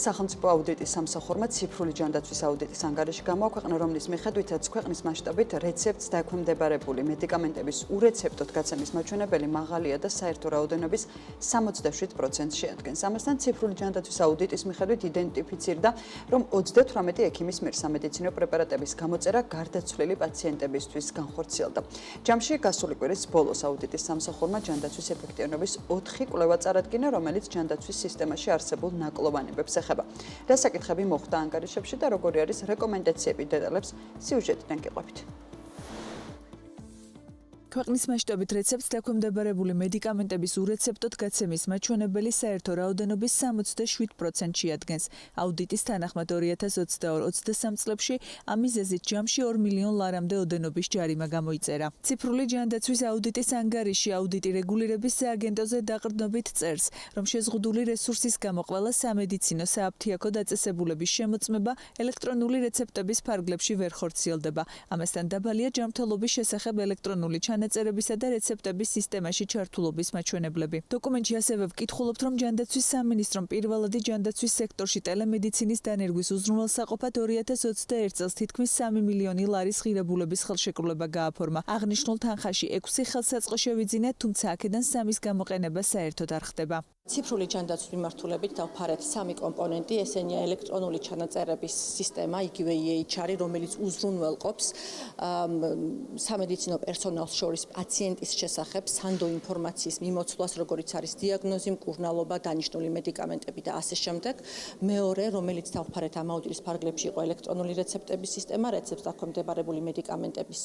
სახელმწიფო აუდიტის სამსახურმა ციფრული ჯანდაცვის აუდიტის ანგარიში გამოაქვეყნა, რომლის მიხედვითაც ქვეყნის მასშტაბით რეცეპტს დაქვემდებარებული მედიკამენტების ურეცეპტოდ გაცემის მაჩვენებელი მაღალია და საერთო რაოდენობის 67% შეადგენს. ამასთან ციფრული ჯანდაცვის აუდიტის მიხედვით იდენტიფიცირდა, რომ 38 ექიმის მიერ სამედიცინო პრეპარატების გამოწერა გარდაცვლილი პაციენტებისთვის განხორციელდა. ჯამში გასული კვირის ბოლოს აუდიტის სამსახურმა ჯანდაცვის ეფექტიანობის 4 კვლევა წარადგინა, რომელიც ჯანდაცვის სისტემაში არსებულ ნაკლოვანებებს ეხება. რა საკითხები მოხდა ანგარიშებში და როგორი არის რეკომენდაციები დეტალებს სიუჟეტიდან გიყვებით. ქვეყნის მასშტაბით რეცეპტს დაქვემდებარებული მედიკამენტების ურეცეპტოდ გაცემის მაჩვენებელი საერთო რაოდენობის 67% შეადგენს. აუდიტის თანახმად 2022-23 წლებში ამ მიზეზით ჯამში 2 მილიონ ლარამდე ოდენობის ჯარიმა გამოიწერა. ციფრული ჯანდაცვის აუდიტის ანგარიში აუდიტი რეგულირების სააგენტოზე დაყრდნობით წერს, რომ შეზღუდული რესურსის გამო ყველა სამედიცინო სააფთიაქო დაწესებულების შემოწმება ელექტრონული რეცეპტების ფარგლებში ვერ ხორციელდება. ამასთან დაბალია ჯანმრთელობის შესახებ ელექტრონული ჩანაწერებისა და რეცეპტების სისტემაში ჩართულობის მაჩვენებლები. დოკუმენტში ასევე ვკითხულობთ, რომ ჯანდაცვის სამინისტრომ პირველადი ჯანდაცვის სექტორში ტელემედიცინის დანერგვის უზრუნველსაყოფად 2021 წელს თითქმის 3 მილიონი ლარის ღირებულების ხელშეკრულება გააფორმა. აღნიშნულ თანხაში 6 ხელსაწყო შევიძინეთ, თუმცა აქედან 3-ის გამოყენება საერთოდ არ ხდება. ციფრული ჯანდაცვის მიმართულებით დავფარეთ 3 კომპონენტი, ესენია ელექტრონული ჩანაწერების სისტემა, იგივე EHR, რომელიც უზრუნველყოფს სამედიცინო პერსონალს შორის პაციენტის შესახებ სანდო ინფორმაციის მიმოცვლას, როგორიც არის დიაგნოზი, მკურნალობა, დანიშნული მედიკამენტები და ასე შემდეგ. მეორე, რომელიც დავფარეთ ამ აუდიტის ფარგლებში, იყო ელექტრონული რეცეპტების სისტემა, რეცეპტს დაქვემდებარებული მედიკამენტების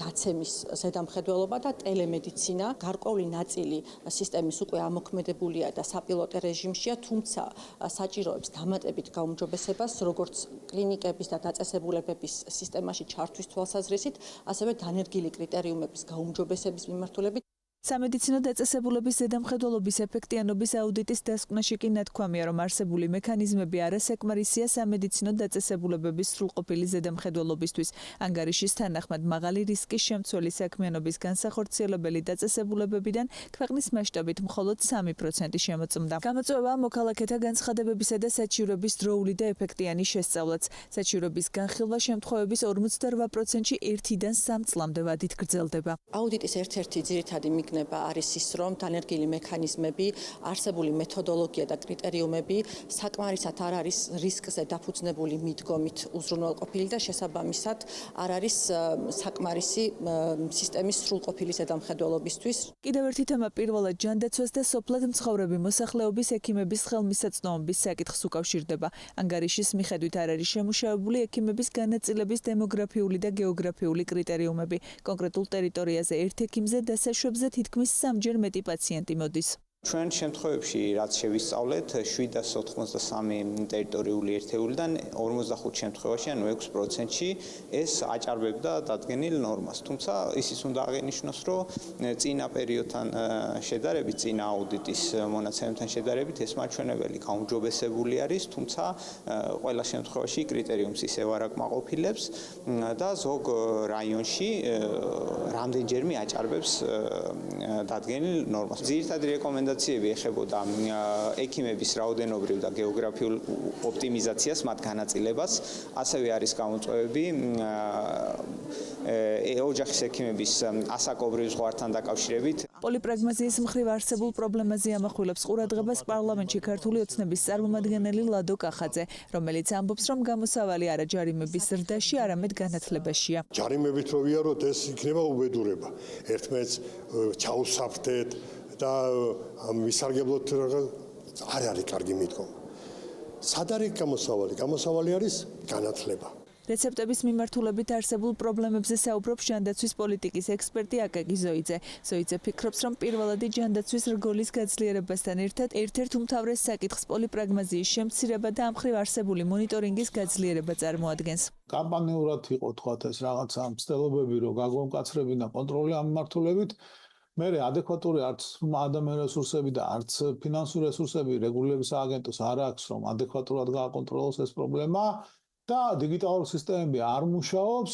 გაცემის ზედამხედველობა და ტელემედიცინა. გარკვეული ნაწილი სისტემის უკვე ამოქმედებულია და საპილოტე რეჟიმშია, თუმცა საჭიროებს დამატებით გაუმჯობესებას, როგორც კლინიკების და დაწესებულებების სისტემაში ჩართვის თვალსაზრისით, ასევე დანერგილი კრიტერიუმების გაუმჯობესების მიმართულებით. სამედიცინო დაწესებულების ზედამხედველობის ეფექტიანობის აუდიტის დასკვნაში კი ნათქვამია, რომ არსებული მექანიზმები არასაკმარისია სამედიცინო დაწესებულებების სრულყოფილი ზედამხედველობისთვის. ანგარიშის თანახმად მაღალი რისკის შემცველი საქმიანობის განსახორციელებელი დაწესებულებებიდან ქვეყნის მასშტაბით მხოლოდ 3% შემოწმდა. გამოწვევაა მოქალაქეთა განცხადებებისა და საჩივრების დროული და ეფექტიანი შესწავლაც. საჩივრების განხილვა შემთხვევების 48%-ში 1-დან 3 წლამდე ვადით გრძელდება. აუდიტის ერთ-ერთი ძირითადი არის ის, რომ დანერგილი მექანიზმები, არსებული მეთოდოლოგია და კრიტერიუმები საკმარისად არ არის რისკზე დაფუძნებული მიდგომით უზრუნველყოფილი და შესაბამისად არ არის საკმარისი სისტემის სრულყოფილი ზედამხედველობისთვის. კიდევ ერთი თემა პირველად ჯანდაცვას და სოფლად მცხოვრები მოსახლეობის ექიმების ხელმისაწვდომობის საკითხს უკავშირდება. ანგარიშის მიხედვით არ არის შემუშავებული ექიმების განაწილების დემოგრაფიული და გეოგრაფიული კრიტერიუმები. კონკრეტულ ტერიტორიაზე ერთ ექიმზე დასაშვებზე თითქმის 3-ჯერ მეტი პაციენტი მოდის. ჩვენ შემთხვევებში რაც შევისწავლეთ 783 ტერიტორიული ერთეულიდან 45 შემთხვევაში ანუ 6%-ში ეს აჭარბებდა დადგენილ ნორმას. თუმცა ისიც უნდა აღინიშნოს, რომ წინა პერიოდთან შედარებით, წინა აუდიტის მონაცემებთან შედარებით ეს მაჩვენებელი გაუმჯობესებული არის, თუმცა ყველა შემთხვევაში კრიტერიუმს ისევ არ აკმაყოფილებს და ზოგ რაიონში რამდენჯერმე აჭარბებს დადგენილ ნორმას. ძირითადი რეკომენდაციები ეხებოდა ექიმების რაოდენობრივ და გეოგრაფიულ ოპტიმიზაციას, მათ განაწილებას, ასევე არის გამოწვევები ოჯახის ექიმების ასაკობრივ ზღვართან დაკავშირებით. პოლიპრაგმაზიის მხრივ არსებულ პრობლემაზე ამახვილებს ყურადღებას პარლამენტში ქართული ოცნების წარმომადგენელი ლადო კახაძე, რომელიც ამბობს, რომ გამოსავალი არა ჯარიმების ზრდაში, არამედ განათლებაშია. ჯარიმებით რო ვიაროთ, ეს იქნება უბედურება. ერთმანეთს ჩაუსაფრთეთ და მისარგებლოთ არ არის კარგი მიდგომა. სად არის გამოსავალი? გამოსავალი არის განათლება. რეცეპტების მიმართულებით არსებულ პრობლემებზე საუბრობს ჯანდაცვის პოლიტიკის ექსპერტი აკაკი ზოიძე. ზოიძე ფიქრობს, რომ პირველადი ჯანდაცვის რგოლის გაძლიერებასთან ერთად ერთ-ერთ უმთავრეს საკითხს პოლიპრაგმაზიის შემცირება და ამ მხრივ არსებული მონიტორინგის გაძლიერება წარმოადგენს. კამპანიურად იყო თქვათ ეს რაღაცა მცდელობები, რომ გაგონკაცრებინა კონტროლი ამ მიმართულებით. მე ადეკვატური არც ადამიან რესურსები და არც ფინანსური რესურსები რეგულირების სააგენტოს არ აქვს, რომ ადეკვატურად გააკონტროლოს ეს პრობლემა და დიგიტალური სისტემები არ მუშაობს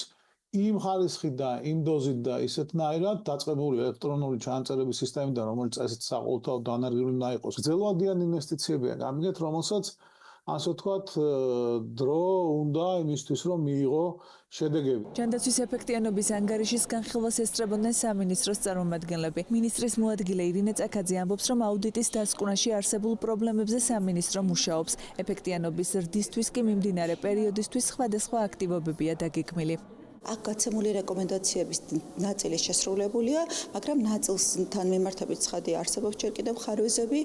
იმ ხარისხით და იმ დოზით და ისეთნაირად დაწყებული ელექტრონული ჩანაწერების სისტემიდან, რომელიც წესით საყოველთაოდ დანერგილი უნდა იყოს. გრძელვადიანი ინვესტიციებია გამიგეთ, რომელსაც ასე ვთქვათ, დრო უნდა იმისთვის, რომ მიიღო შედეგები. ჯანდაცვის ეფექტიანობის ანგარიშის განხილვას ესწრებოდნენ სამინისტროს წარმომადგენლები. მინისტრის მოადგილე ირინე წაქაძე ამბობს, რომ აუდიტის დასკვნაში არსებულ პრობლემებზე სამინისტრო მუშაობს. ეფექტიანობის ზრდისთვის კი მიმდინარე პერიოდისთვის სხვადასხვა აქტივობებია დაგეგმილი. აქ გაცემული რეკომენდაციების ნაწილი შესრულებულია, მაგრამ ნაწილთან მიმართებით ცხადია არსებობს ჯერ კიდევ ხარვეზები,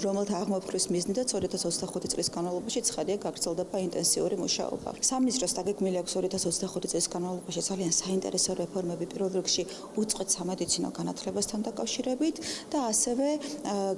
რომელთა აღმოფხრის მიზნითაც 2025 წლის განმავლობაში ცხადია გაგრძელდება ინტენსიური მუშაობა. სამინისტროს დაგეგმილი აქვს 2025 წლის განმავლობაში ძალიან საინტერესო რეფორმები, პირველ რიგში უწყვეტ სამედიცინო განათლებასთან დაკავშირებით და ასევე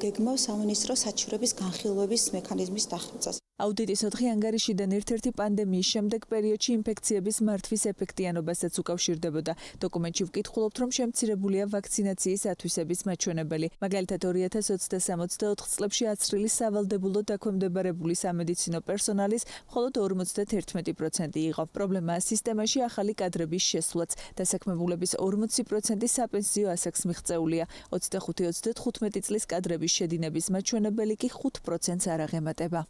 გეგმავს სამინისტრო საჩივრების განხილვების მექანიზმის დახვეწას. აუდიტის 4 ანგარიშიდან ერთ-ერთი პანდემიის შემდეგ პერიოდში ინფექციების მართვის ეფექტიანობასაც უკავშირდებოდა. დოკუმენტში ვკითხულობთ, რომ შემცირებულია ვაქცინაციის ათვისების მაჩვენებელი. მაგალითად 2020-64 წლებში აცრილი სავალდებულო დაქვემდებარებული სამედიცინო პერსონალის მხოლოდ 51% იყო. პრობლემაა სისტემაში ახალი კადრების შესვლაც. დასაქმებულების 40% საპენსიო ასაკს მიღწეულია. 25-35 წლის კადრების შედინების მაჩვენებელი კი 5%-ს არ აღემატება.